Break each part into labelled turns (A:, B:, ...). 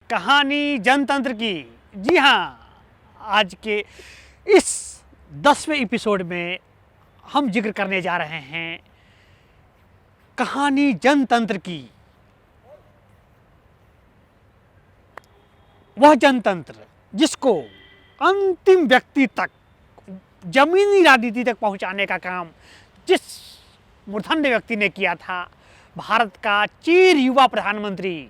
A: कहानी जनतंत्र की। जी हाँ, आज के इस 10वें एपिसोड में हम जिक्र करने जा रहे हैं कहानी जनतंत्र की। वह जनतंत्र जिसको अंतिम व्यक्ति तक, जमीनी राजनीति तक पहुंचाने का काम जिस मूर्धन्य व्यक्ति ने किया था, भारत का चीर युवा प्रधानमंत्री,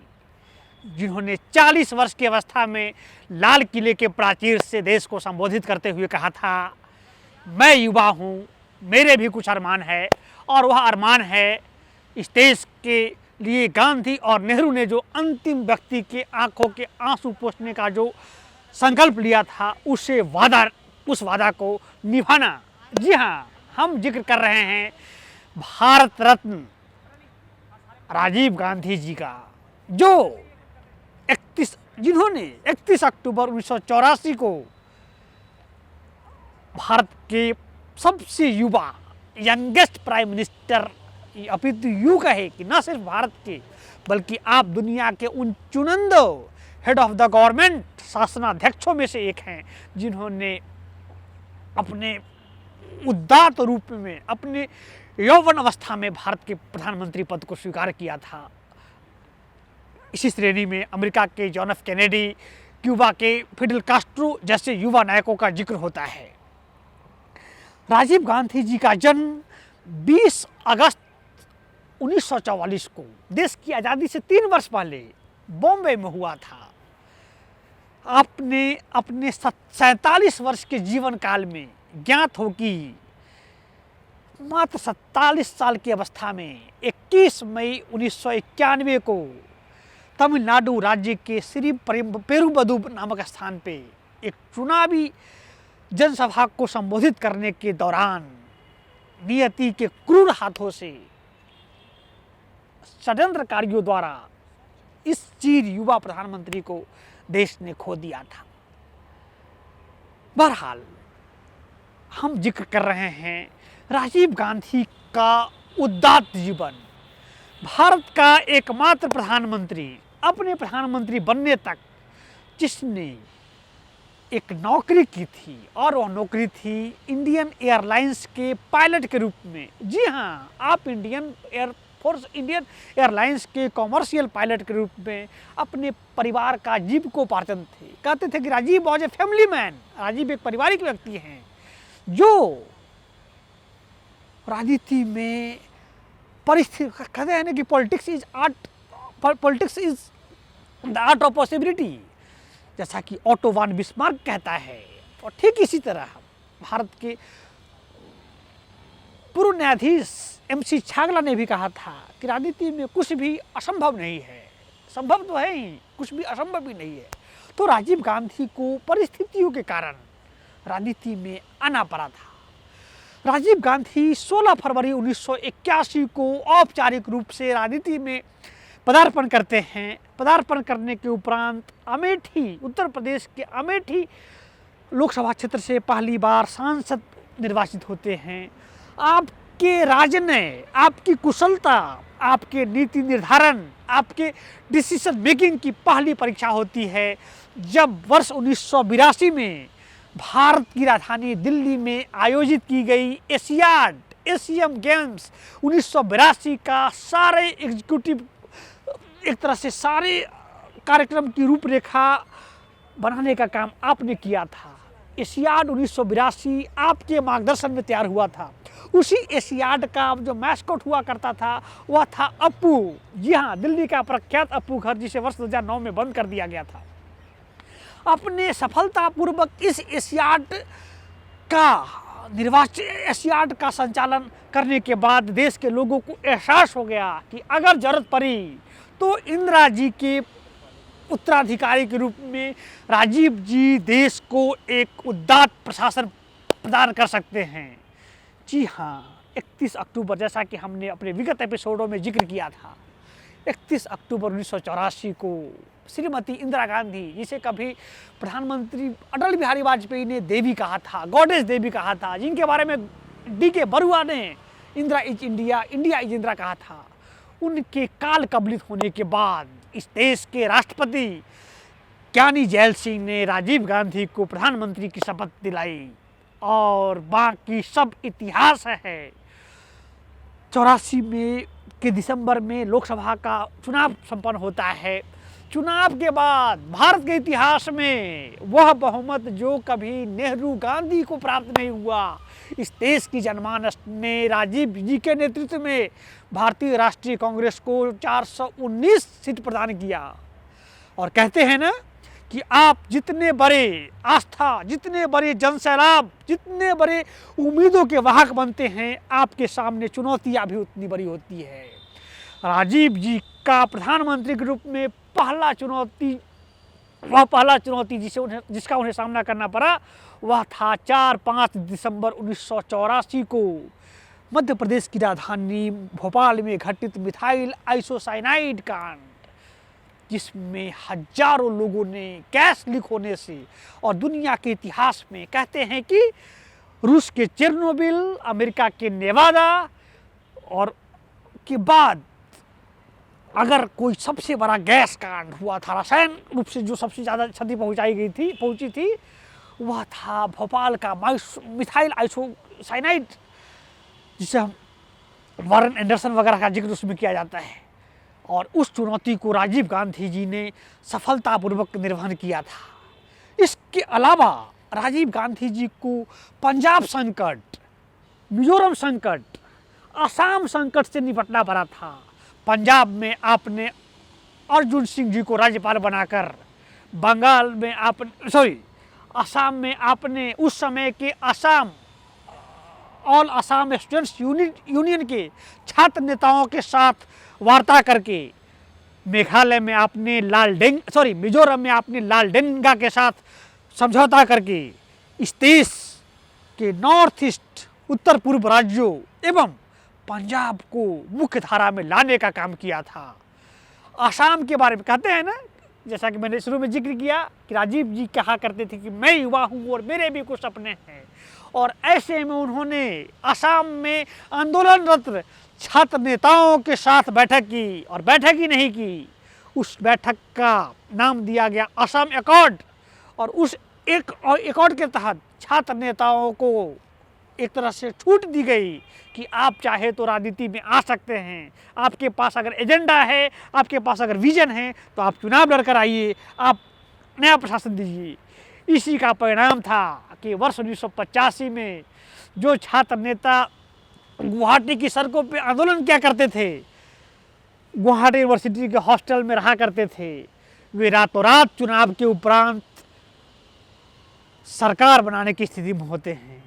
A: जिन्होंने 40 वर्ष की अवस्था में लाल किले के प्राचीर से देश को संबोधित करते हुए कहा था, मैं युवा हूँ, मेरे भी कुछ अरमान है। और वह अरमान है इस देश के लिए गांधी और नेहरू ने जो अंतिम व्यक्ति के आंखों के आंसू पोंछने का जो संकल्प लिया था, उस वादा को निभाना। जी हाँ, हम जिक्र कर रहे हैं भारत रत्न राजीव गांधी जी का, जिन्होंने 31 अक्टूबर 1984 को भारत के सबसे युवा यंगेस्ट प्राइम मिनिस्टर, अपितु यूँ कहे कि न सिर्फ भारत के बल्कि आप दुनिया के उन चुनिंदा हेड ऑफ द गवर्नमेंट शासनाध्यक्षों में से एक हैं, जिन्होंने अपने उदात्त रूप में अपने यौवन अवस्था में भारत के प्रधानमंत्री पद को स्वीकार किया था। इसी श्रेणी में अमेरिका के जॉन एफ कैनेडी, क्यूबा के फिडेल कास्ट्रो जैसे युवा नायकों का जिक्र होता है। राजीव गांधी जी का जन्म 20 अगस्त 1944 को देश की आज़ादी से 3 वर्ष पहले बॉम्बे में हुआ था। आपने अपने 47 वर्ष के जीवन काल में ज्ञात हो कि मात्र 47 साल की अवस्था में 21 मई 1991 को तमिलनाडु राज्य के श्री पेरुम्बदूर नामक स्थान पे एक चुनावी जनसभा को संबोधित करने के दौरान नियति के क्रूर हाथों से षड्यंत्रकारियों द्वारा इस चीर युवा प्रधानमंत्री को देश ने खो दिया था। बहरहाल हम जिक्र कर रहे हैं राजीव गांधी का उदात्त जीवन। भारत का एकमात्र प्रधानमंत्री, अपने प्रधानमंत्री बनने तक जिसने एक नौकरी की थी, और वह नौकरी थी इंडियन एयरलाइंस के पायलट के रूप में। जी हाँ, आप इंडियन एयरलाइंस के कॉमर्शियल पायलट के रूप में अपने परिवार का जीविकोपार्जन थे। कहते थे कि Rajiv was a family man, Rajiv एक पारिवारिक व्यक्ति हैं जो राजनीति में परिस्थिति, कहते हैं ना कि politics is the art of possibility, जैसा कि ऑटो वान बिस्मार्क कहता है। और ठीक इसी तरह भारत के पूर्व न्यायाधीश MC छागला ने भी कहा था कि राजनीति में कुछ भी असंभव नहीं है, संभव तो है ही, कुछ भी असंभव भी नहीं है। तो राजीव गांधी को परिस्थितियों के कारण राजनीति में आना पड़ा था। राजीव गांधी 16 फरवरी 1981 को औपचारिक रूप से राजनीति में पदार्पण करते हैं। पदार्पण करने के उपरांत अमेठी, उत्तर प्रदेश के अमेठी लोकसभा क्षेत्र से पहली बार सांसद निर्वाचित होते हैं। आपके राजनय, आपकी कुशलता, आपके नीति निर्धारण, आपके डिसीजन मेकिंग की पहली परीक्षा होती है जब वर्ष 1982 में भारत की राजधानी दिल्ली में आयोजित की गई एशियन गेम्स 1982 का सारे एग्जीक्यूटिव, एक तरह से सारे कार्यक्रम की रूपरेखा बनाने का काम आपने किया था। एशियाड 1982 आपके मार्गदर्शन में तैयार हुआ था। उसी एशियाड का जो मैस्कॉट हुआ करता था वह था अप्पू। जी हाँ, दिल्ली का प्रख्यात अप्पू घर, जिसे वर्ष 2009 में बंद कर दिया गया था। अपने सफलतापूर्वक इस एशियाड का संचालन करने के बाद देश के लोगों को एहसास हो गया कि अगर जरूरत पड़ी तो इंदिरा जी के उत्तराधिकारी के रूप में राजीव जी देश को एक उदात्त प्रशासन प्रदान कर सकते हैं। जी हाँ, 31 अक्टूबर, जैसा कि हमने अपने विगत एपिसोडों में जिक्र किया था, 31 अक्टूबर 1984 को श्रीमती इंदिरा गांधी, जिसे कभी प्रधानमंत्री अटल बिहारी वाजपेयी ने देवी कहा था, गॉडेस देवी कहा था, जिनके बारे में D.K. बरुआ ने Indira is India, India is Indira कहा था, उनके काल कबलित होने के बाद इस देश के राष्ट्रपति ज्ञानी जैल सिंह ने राजीव गांधी को प्रधानमंत्री की शपथ दिलाई और बाकी सब इतिहास है। 84 में के दिसंबर में लोकसभा का चुनाव संपन्न होता है। चुनाव के बाद भारत के इतिहास में वह बहुमत जो कभी नेहरू गांधी को प्राप्त नहीं हुआ, इस देश की जनमानस ने राजीव जी के नेतृत्व में भारतीय राष्ट्रीय कांग्रेस को 419 सीट प्रदान किया। और कहते हैं ना कि आप जितने बड़े आस्था, जितने बड़े जनसैलाब, जितने बड़े उम्मीदों के वाहक बनते हैं, आपके सामने चुनौतियां भी उतनी बड़ी होती है। राजीव जी का प्रधानमंत्री के रूप में पहला चुनौती जिसका उन्हें सामना करना पड़ा वह था 4-5 दिसंबर 1984 को मध्य प्रदेश की राजधानी भोपाल में घटित मिथाइल आइसोसाइनाइड कांड, जिसमें हजारों लोगों ने गैस लीक होने से, और दुनिया के इतिहास में कहते हैं कि रूस के चेरनोबिल, अमेरिका के नेवादा और के बाद अगर कोई सबसे बड़ा गैस कांड हुआ था, रसायन रूप से जो सबसे ज़्यादा क्षति पहुंची थी वह था भोपाल का मिथाइल आइसोसाइनाइड, जिसे हम वारन एंडरसन वगैरह का जिक्र उसमें किया जाता है। और उस चुनौती को राजीव गांधी जी ने सफलतापूर्वक निर्वहन किया था। इसके अलावा राजीव गांधी जी को पंजाब संकट, मिजोरम संकट, असम संकट से निपटना पड़ा था। पंजाब में आपने अर्जुन सिंह जी को राज्यपाल बनाकर, बंगाल में असम में आपने उस समय के Assam all Assam students union के छात्र नेताओं के साथ वार्ता करके, मेघालय में आपने मिजोरम में आपने लालडेंगा के साथ समझौता करके इस देश के नॉर्थ ईस्ट, उत्तर पूर्व राज्यों एवं पंजाब को मुख्य धारा में लाने का काम किया था। असम के बारे में कहते हैं ना, जैसा कि मैंने शुरू में जिक्र किया कि राजीव जी कहा करते थे कि मैं युवा हूँ और मेरे भी कुछ सपने हैं, और ऐसे में उन्होंने असम में आंदोलनरत छात्र नेताओं के साथ बैठक की, और बैठक ही नहीं की, उस बैठक का नाम दिया गया असम एकॉर्ड। और उस एक एकॉर्ड के तहत छात्र नेताओं को एक तरह से छूट दी गई कि आप चाहे तो राजनीति में आ सकते हैं, आपके पास अगर एजेंडा है, आपके पास अगर विजन है तो आप चुनाव लड़कर आइए, आप नया प्रशासन दीजिए। इसी का परिणाम था कि वर्ष 1985 में जो छात्र नेता गुवाहाटी की सड़कों पे आंदोलन किया करते थे, गुवाहाटी यूनिवर्सिटी के हॉस्टल में रहा करते थे, वे रातों रात चुनाव के उपरांत सरकार बनाने की स्थिति में होते हैं।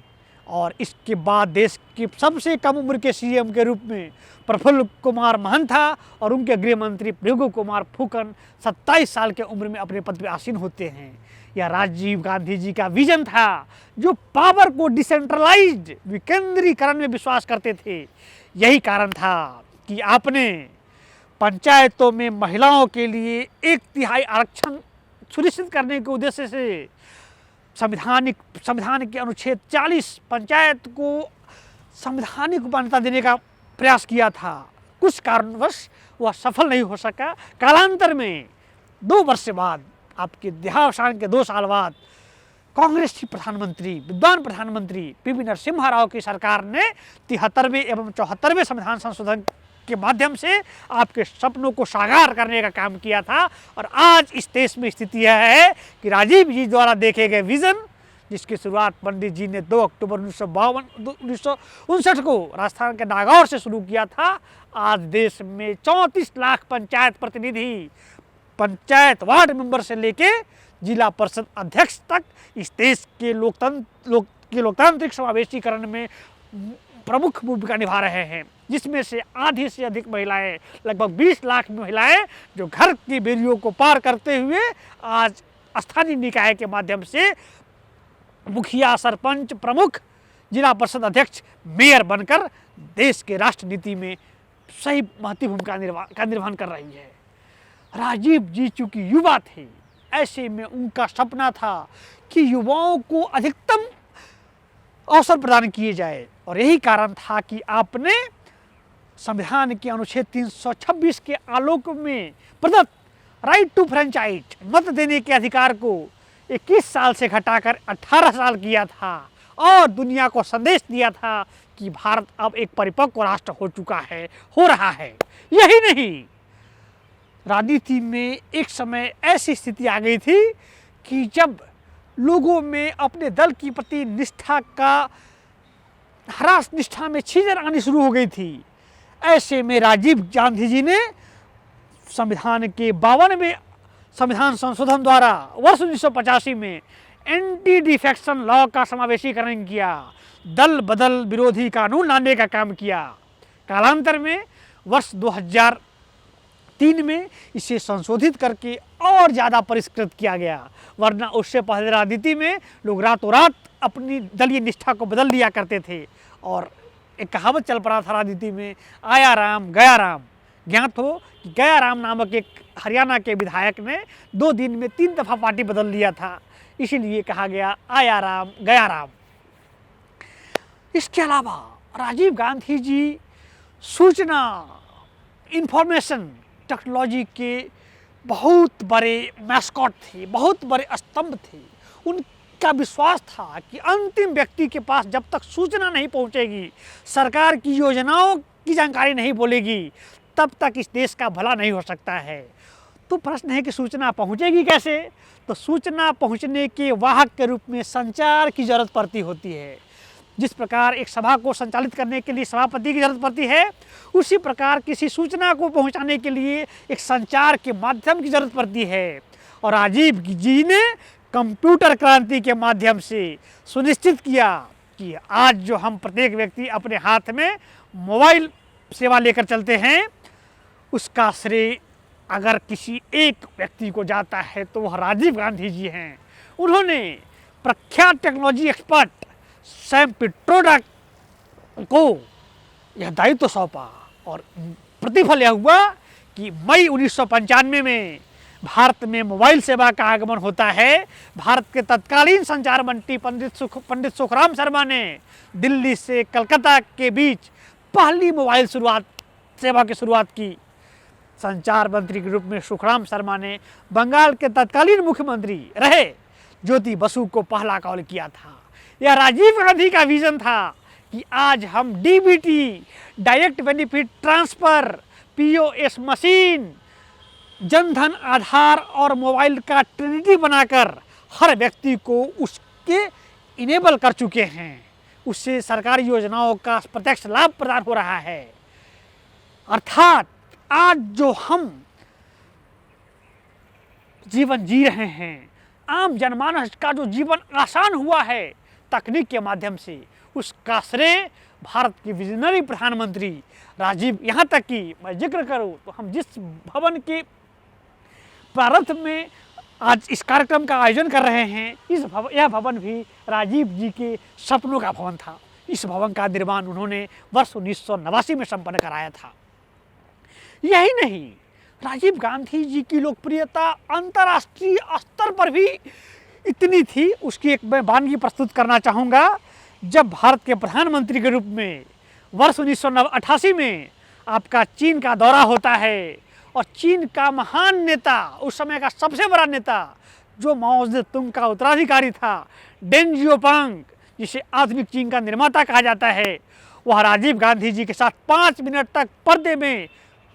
A: और इसके बाद देश के सबसे कम उम्र के सीएम के रूप में प्रफुल्ल कुमार महंत था, और उनके गृह मंत्री भृगु कुमार फुकन 27 साल के उम्र में अपने पद पर आसीन होते हैं। यह राजीव गांधी जी का विजन था, जो पावर को डिसेंट्रलाइज्ड, विकेंद्रीकरण में विश्वास करते थे। यही कारण था कि आपने पंचायतों में महिलाओं के लिए 1/3 आरक्षण सुनिश्चित करने के उद्देश्य से संविधान के अनुच्छेद 40 पंचायत को संवैधानिक मान्यता देने का प्रयास किया था। कुछ कारणवश वह सफल नहीं हो सका। कालांतर में 2 वर्ष बाद, आपके देहावसान के 2 साल बाद, कांग्रेस की विद्वान प्रधानमंत्री पीवी नरसिम्हा राव की सरकार ने 73वें एवं 74वें संविधान संशोधन के माध्यम से आपके सपनों को साकार करने का काम किया था। और आज इस देश में स्थिति यह है कि राजीव जी द्वारा देखे गए विजन, जिसकी शुरुआत पंडित जी ने 2 अक्टूबर 1959 को राजस्थान के नागौर से शुरू किया था, आज देश में 34 लाख पंचायत प्रतिनिधि, पंचायत वार्ड मेंबर से लेके जिला परिषद अध्यक्ष तक इस देश के लोकतांत्रिक समावेशीकरण में प्रमुख भूमिका निभा रहे हैं, जिसमें से आधी से अधिक महिलाएं, लगभग 20 लाख महिलाएं, जो घर की बेरियों को पार करते हुए आज स्थानीय निकाय के माध्यम से मुखिया, सरपंच, प्रमुख, जिला परिषद अध्यक्ष, मेयर बनकर देश के राष्ट्र नीति में सही महत्वपूर्ण भूमिका का निर्वहन कर रही है। राजीव जी चूंकि युवा थे, ऐसे में उनका सपना था कि युवाओं को अधिकतम अवसर प्रदान किए जाए, और यही कारण था कि आपने संविधान के अनुच्छेद 326 के आलोक में प्रदत्त राइट टू फ्रेंचाइज मत देने के अधिकार को 21 साल से घटाकर 18 साल किया था और दुनिया को संदेश दिया था कि भारत अब एक परिपक्व राष्ट्र हो चुका है, हो रहा है। यही नहीं, राजनीति में एक समय ऐसी स्थिति आ गई थी कि जब लोगों में अपने दल के प्रति निष्ठा का ह्रास, निष्ठा में छीजर आनी शुरू हो गई थी। ऐसे में राजीव गांधी जी ने संविधान के 52वें संविधान संशोधन द्वारा वर्ष 1985 में एंटी डिफेक्शन लॉ का समावेशीकरण किया, दल बदल विरोधी कानून लाने का काम किया। कालांतर में वर्ष 2003 में इसे संशोधित करके और ज़्यादा परिष्कृत किया गया, वरना उससे पहले राजनीति में लोग रातों रात अपनी दलीय निष्ठा को बदल लिया करते थे। और एक कहावत चल पड़ा था राजनीति में, आया राम गया राम। ज्ञात हो कि गया राम नामक एक हरियाणा के विधायक ने 2 दिन में 3 दफ़ा पार्टी बदल लिया था, इसीलिए कहा गया आया राम गया राम। इसके अलावा राजीव गांधी जी सूचना इंफॉर्मेशन टेक्नोलॉजी के बहुत बड़े मैस्कॉट थे, बहुत बड़े स्तंभ थे। उनका विश्वास था कि अंतिम व्यक्ति के पास जब तक सूचना नहीं पहुंचेगी, सरकार की योजनाओं की जानकारी नहीं बोलेगी, तब तक इस देश का भला नहीं हो सकता है। तो प्रश्न है कि सूचना पहुंचेगी कैसे? तो सूचना पहुंचने के वाहक के रूप में संचार की जरूरत पड़ती होती है। जिस प्रकार एक सभा को संचालित करने के लिए सभापति की जरूरत पड़ती है, उसी प्रकार किसी सूचना को पहुंचाने के लिए एक संचार के माध्यम की जरूरत पड़ती है। और राजीव जी ने कंप्यूटर क्रांति के माध्यम से सुनिश्चित किया कि आज जो हम प्रत्येक व्यक्ति अपने हाथ में मोबाइल सेवा लेकर चलते हैं, उसका श्रेय अगर किसी एक व्यक्ति को जाता है तो वह राजीव गांधी जी हैं। उन्होंने प्रख्यात टेक्नोलॉजी एक्सपर्ट सैम पिट्रोडा को यह दायित्व सौंपा और प्रतिफल यह हुआ कि मई 1995 में भारत में मोबाइल सेवा का आगमन होता है। भारत के तत्कालीन संचार मंत्री पंडित सुखराम शर्मा ने दिल्ली से कलकत्ता के बीच पहली मोबाइल सेवा की शुरुआत की। संचार मंत्री के रूप में सुखराम शर्मा ने बंगाल के तत्कालीन मुख्यमंत्री रहे ज्योति बसु को पहला कॉल किया था। यह राजीव गांधी का विजन था कि आज हम DBT, direct benefit transfer, POS machine, Jandhan Aadhaar और मोबाइल का ट्रिनिटी बनाकर हर व्यक्ति को उसके इनेबल कर चुके हैं। उससे सरकारी योजनाओं का प्रत्यक्ष लाभ प्रदान हो रहा है। अर्थात आज जो हम जीवन जी रहे हैं, आम जनमानस का जो जीवन आसान हुआ है तकनीक के माध्यम से, उसका श्रेय भारत के विजनरी प्रधानमंत्री राजीव, यहाँ तक कि मैं जिक्र करूँ तो हम जिस भवन के प्रारंभ में आज इस कार्यक्रम का आयोजन कर रहे हैं, यह भवन भी राजीव जी के सपनों का भवन था। इस भवन का निर्माण उन्होंने वर्ष 1989 में संपन्न कराया था। यही नहीं, राजीव गांधी जी की लोकप्रियता अंतर्राष्ट्रीय स्तर पर भी इतनी थी, उसकी एक मैं वानगी प्रस्तुत करना चाहूँगा। जब भारत के प्रधानमंत्री के रूप में वर्ष 1988 में आपका चीन का दौरा होता है और चीन का महान नेता, उस समय का सबसे बड़ा नेता जो माओ जेतुंग का उत्तराधिकारी था, डेंग जियाओपिंग, जिसे आधुनिक चीन का निर्माता कहा जाता है, वह राजीव गांधी जी के साथ 5 मिनट तक पर्दे में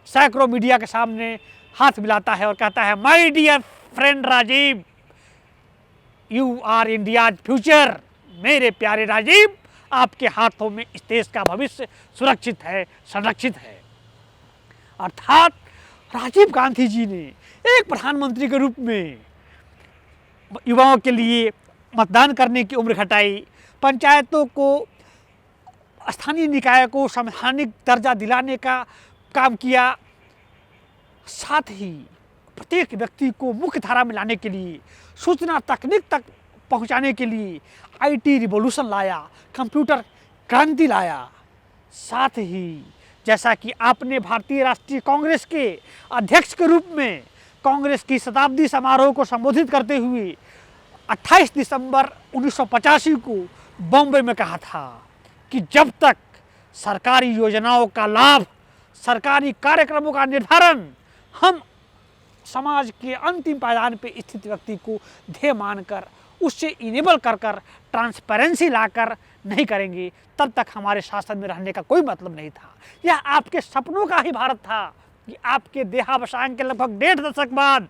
A: सैकड़ों मीडिया के सामने हाथ मिलाता है और कहता है, my dear friend Rajiv, you are India's future. मेरे प्यारे राजीव, आपके हाथों में इस देश का भविष्य सुरक्षित है, संरक्षित है। अर्थात राजीव गांधी जी ने एक प्रधानमंत्री के रूप में युवाओं के लिए मतदान करने की उम्र घटाई, पंचायतों को, स्थानीय निकाय को संवैधानिक दर्जा दिलाने का काम किया, साथ ही प्रत्येक व्यक्ति को मुख्य धारा में लाने के लिए, सूचना तकनीक तक पहुंचाने के लिए आईटी रिवॉल्यूशन लाया, कंप्यूटर क्रांति लाया। साथ ही जैसा कि आपने भारतीय राष्ट्रीय कांग्रेस के अध्यक्ष के रूप में कांग्रेस की शताब्दी समारोह को संबोधित करते हुए 28 दिसंबर 1985 को बॉम्बे में कहा था कि जब तक सरकारी योजनाओं का लाभ, सरकारी कार्यक्रमों का निर्धारण हम समाज के अंतिम पायदान पे स्थित व्यक्ति को ध्येय मानकर उससे इनेबल कर कर ट्रांसपेरेंसी लाकर नहीं करेंगे, तब तक हमारे शासन में रहने का कोई मतलब नहीं था। यह आपके सपनों का ही भारत था कि आपके देहावसान के लगभग 1.5 दशक बाद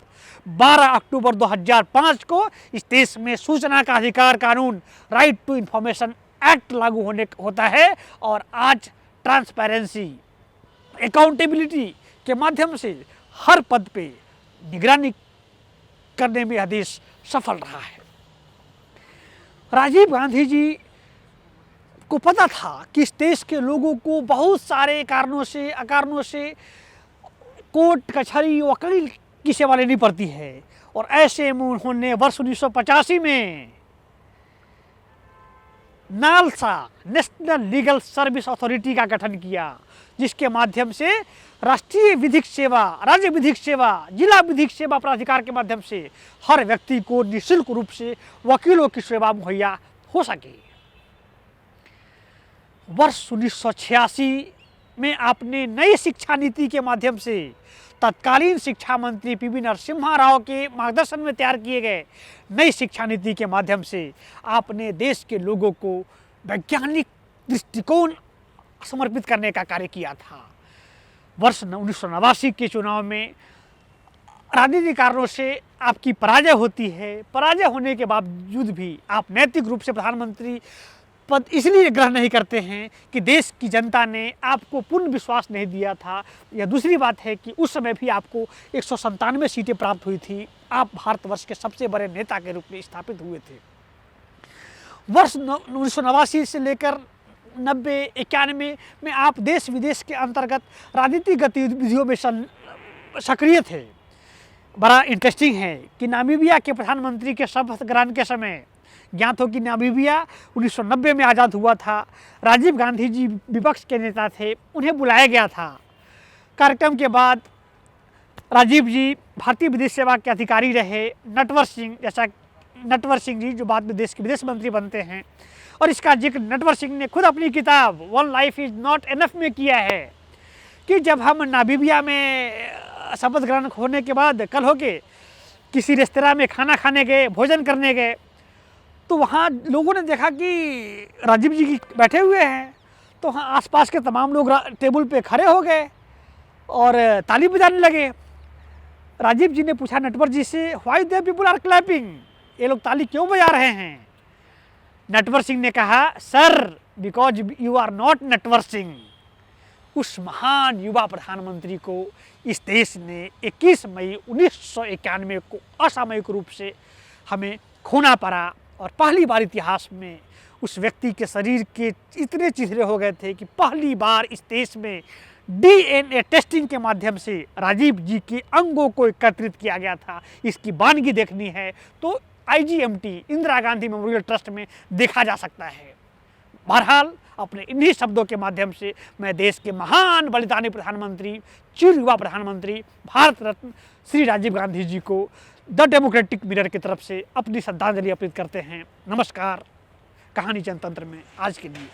A: 12 अक्टूबर 2005 को इस देश में सूचना का अधिकार कानून, राइट टू इंफॉर्मेशन एक्ट लागू होता है और आज ट्रांसपेरेंसी, अकाउंटेबिलिटी के माध्यम से हर पद पे निगरानी करने में यह देश सफल रहा है। राजीव गांधी जी को पता था कि इस देश के लोगों को बहुत सारे कारणों से अकारणों से कोर्ट कचहरी वकील की सेवा लेनी पड़ती है और ऐसे में उन्होंने वर्ष 1985 में NALSA, national legal service authority का गठन किया, जिसके माध्यम से राष्ट्रीय विधिक सेवा, राज्य विधिक सेवा, जिला विधिक सेवा प्राधिकार के माध्यम से हर व्यक्ति को निःशुल्क रूप से वकीलों की सेवा मुहैया हो सके। वर्ष 1986 में आपने नई शिक्षा नीति के माध्यम से तत्कालीन शिक्षा मंत्री पीवी नरसिम्हा राव के मार्गदर्शन में तैयार किए गए नई शिक्षा नीति के माध्यम से आपने देश के लोगों को वैज्ञानिक दृष्टिकोण समर्पित करने का कार्य किया था। वर्ष 1989 के चुनाव में राजनीतिक कारणों से आपकी पराजय होती है। पराजय होने के बावजूद भी आप नैतिक रूप से प्रधानमंत्री पद इसलिए ग्रहण नहीं करते हैं कि देश की जनता ने आपको पूर्ण विश्वास नहीं दिया था। यह दूसरी बात है कि उस समय भी आपको 197 सीटें प्राप्त हुई थी। आप भारतवर्ष के सबसे बड़े नेता के रूप में स्थापित हुए थे। वर्ष 1989 से लेकर 90-91 में आप देश विदेश के अंतर्गत राजनीतिक गतिविधियों में सक्रिय थे। बड़ा इंटरेस्टिंग है कि नामीबिया के प्रधानमंत्री के शपथ ग्रहण के समय, ज्ञात हो कि नामीबिया 1990 में आज़ाद हुआ था। राजीव गांधी जी विपक्ष के नेता थे, उन्हें बुलाया गया था। कार्यक्रम के बाद राजीव जी भारतीय विदेश सेवा के अधिकारी रहे। नटवर सिंह जी जो बाद में देश के विदेश मंत्री बनते हैं, और इसका जिक्र नटवर सिंह ने खुद अपनी किताब one life is not enough में किया है कि जब हम नामीबिया में शपथ ग्रहण होने के बाद कल होके किसी रेस्तरां में खाना खाने गए, भोजन करने गए, तो वहाँ लोगों ने देखा कि राजीव जी बैठे हुए हैं, तो वहाँ आसपास के तमाम लोग टेबल पे खड़े हो गए और ताली बजाने लगे। राजीव जी ने पूछा नटवर जी से, why they people are clapping, ये लोग ताली क्यों बजा रहे हैं? नटवर सिंह ने कहा, sir because you are not Natwar Singh. उस महान युवा प्रधानमंत्री को इस देश ने 21 मई 1991 को असामयिक रूप से हमें खोना पड़ा और पहली बार इतिहास में उस व्यक्ति के शरीर के इतने चिथड़े हो गए थे कि पहली बार इस देश में DNA टेस्टिंग के माध्यम से राजीव जी के अंगों को एकत्रित किया गया था। इसकी वानगी देखनी है तो IGMT Indira Gandhi memorial trust में देखा जा सकता है। बहरहाल अपने इन्हीं शब्दों के माध्यम से मैं देश के महान बलिदानी प्रधानमंत्री, चिर युवा प्रधानमंत्री, भारत रत्न श्री राजीव गांधी जी को द डेमोक्रेटिक मिरर की तरफ से अपनी श्रद्धांजलि अर्पित करते हैं। नमस्कार। कहानी जनतंत्र में आज के लिए